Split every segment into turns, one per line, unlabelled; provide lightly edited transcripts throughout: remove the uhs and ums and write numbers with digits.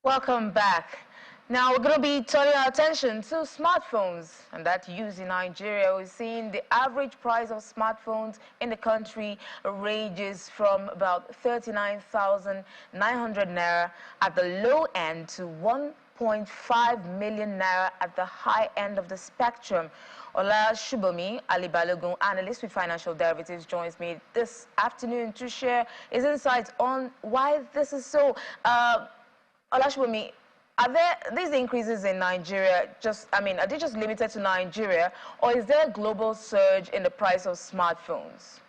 Welcome back. Now we're going to be turning our attention to smartphones and that use in Nigeria. We're seeing the average price of smartphones in the country ranges from about 39,900 naira at the low end to 1.5 million naira at the high end of the spectrum. Ola Shubomi Ali Balogun, analyst with financial derivatives, joins me this afternoon to share his insights on why this is so. Olashwemi, are there these increases in Nigeria are they just limited to Nigeria, or is there a global surge in the price of smartphones?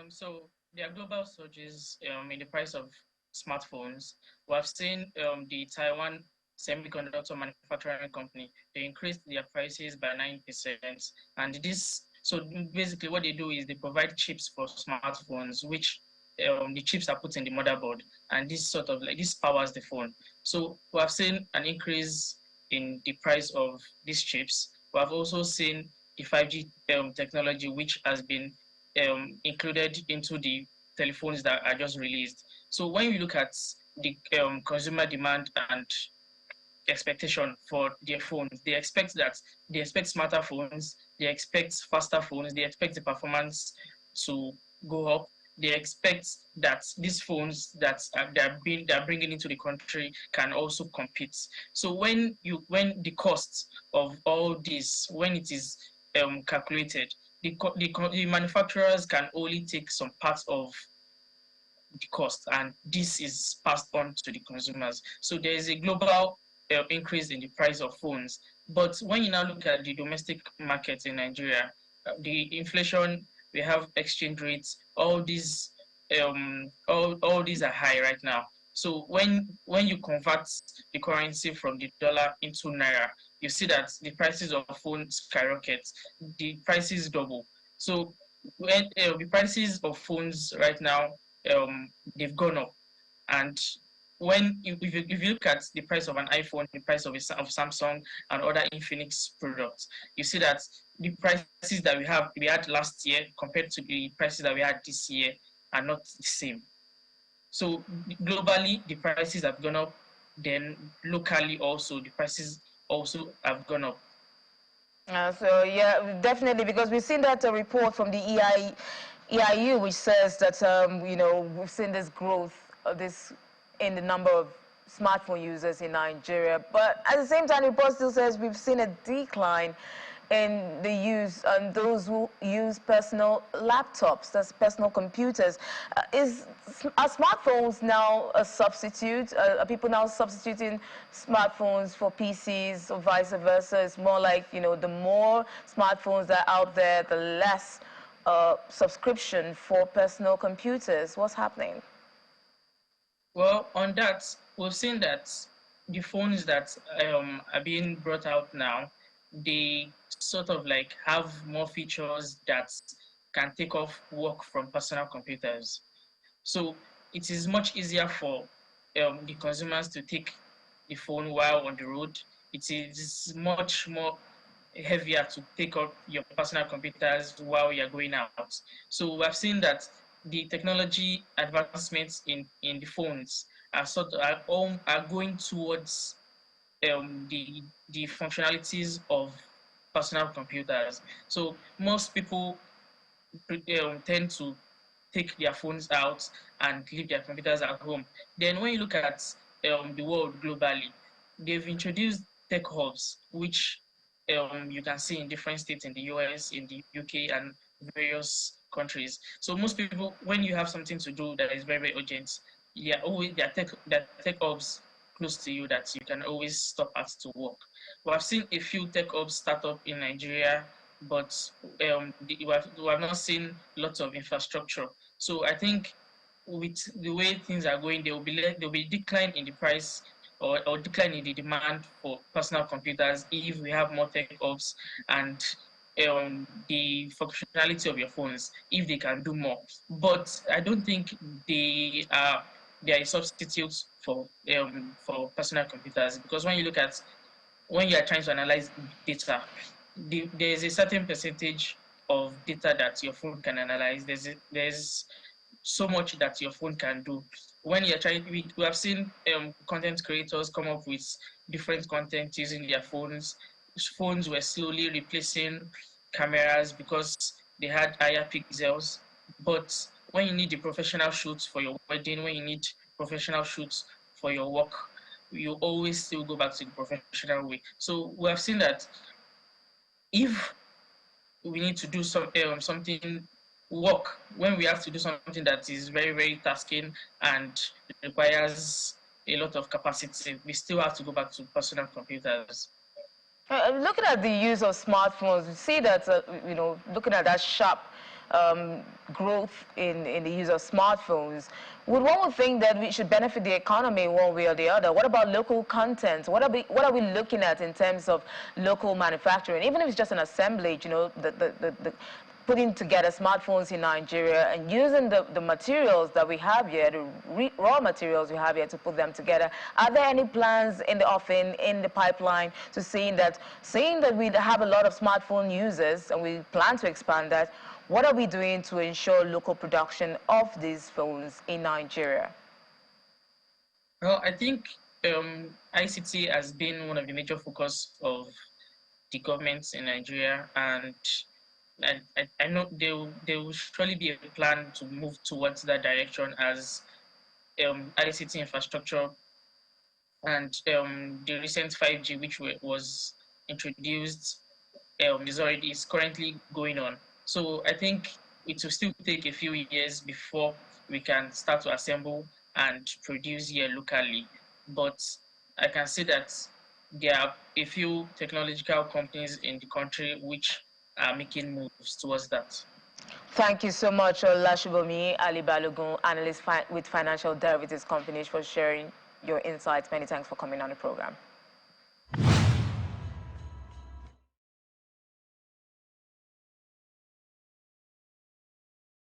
So there are global surges in the price of smartphones. We have seen the Taiwan semiconductor manufacturing company, they increased their prices by 9%. And so basically what they do is they provide chips for smartphones, which the chips are put in the motherboard, and this powers the phone. So we have seen an increase in the price of these chips. We have also seen the 5G technology, which has been included into the telephones that are just released. So when you look at the consumer demand and expectation for their phones, they expect smarter phones, they expect faster phones, they expect the performance to go up. They expect that these phones that they're bringing into the country can also compete. So when the cost of all this, when it is calculated, the manufacturers can only take some parts of the cost, and this is passed on to the consumers. So there is a global increase in the price of phones. But when you now look at the domestic market in Nigeria, the inflation, we have exchange rates, all these are high right now. So when you convert the currency from the dollar into naira, you see that the prices of phones skyrocket, the prices double. So when the prices of phones right now, they've gone up. And if you look at the price of an iPhone, the price of Samsung and other Infinix products, you see that the prices that we had last year compared to the prices that we had this year are not the same. So globally, the prices have gone up. Then locally also, the prices also have gone up.
So yeah, definitely, because we've seen that report from the EIU, which says that we've seen this growth of this in the number of smartphone users in Nigeria, but at the same time, the report still says we've seen a decline in the use and those who use personal laptops, that's personal computers. Are smartphones now a substitute? Are people now substituting smartphones for PCs or vice versa? It's more like, the more smartphones that are out there, the less subscription for personal computers. What's happening?
Well, on that, we've seen that the phones that are being brought out now, they sort of like have more features that can take off work from personal computers. So it is much easier for the consumers to take the phone while on the road. It is much more heavier to take up your personal computers while you're going out. So we've seen that the technology advancements in the phones are going towards the functionalities of personal computers. So most people tend to take their phones out and leave their computers at home. Then when you look at the world globally, they've introduced tech hubs, which you can see in different states in the US, in the UK, and various countries. So most people, when you have something to do that is very, very urgent, there are tech hubs close to you that you can always stop at to work. We have seen a few tech hubs start up in Nigeria, but we have not seen lots of infrastructure. So I think with the way things are going, there will be decline in the price or decline in the demand for personal computers if we have more tech hubs and the functionality of your phones if they can do more. But I don't think they are a substitute for personal computers, because when you are trying to analyze data, there is a certain percentage of data that your phone can analyze. There's so much that your phone can do. When you're trying, we have seen content creators come up with different content using their phones. Phones were slowly replacing cameras because they had higher pixels. But when you need the professional shoots for your wedding, when you need professional shoots for your work, you always still go back to the professional way. So we have seen that if we need to do something work, when we have to do something that is very, very tasking and requires a lot of capacity, we still have to go back to personal computers.
Looking at the use of smartphones, we see that, looking at that sharp um, growth in the use of smartphones, one would think that we should benefit the economy one way or the other. What about local content? What are we looking at in terms of local manufacturing? Even if it's just an assemblage, the putting together smartphones in Nigeria and using the materials that we have here, the raw materials we have here to put them together. Are there any plans in the offing, in the pipeline, to seeing that we have a lot of smartphone users and we plan to expand that? What are we doing to ensure local production of these phones in Nigeria?
Well, I think ICT has been one of the major focus of the governments in Nigeria, and I know there will surely be a plan to move towards that direction as ICT infrastructure and the recent 5G, which was introduced, is currently going on. So I think it will still take a few years before we can start to assemble and produce here locally. But I can say that there are a few technological companies in the country which are making moves towards that.
Thank you so much, Olashibomi Ali Balogun, analyst with Financial Derivatives Companies, for sharing your insights. Many thanks for coming on the program.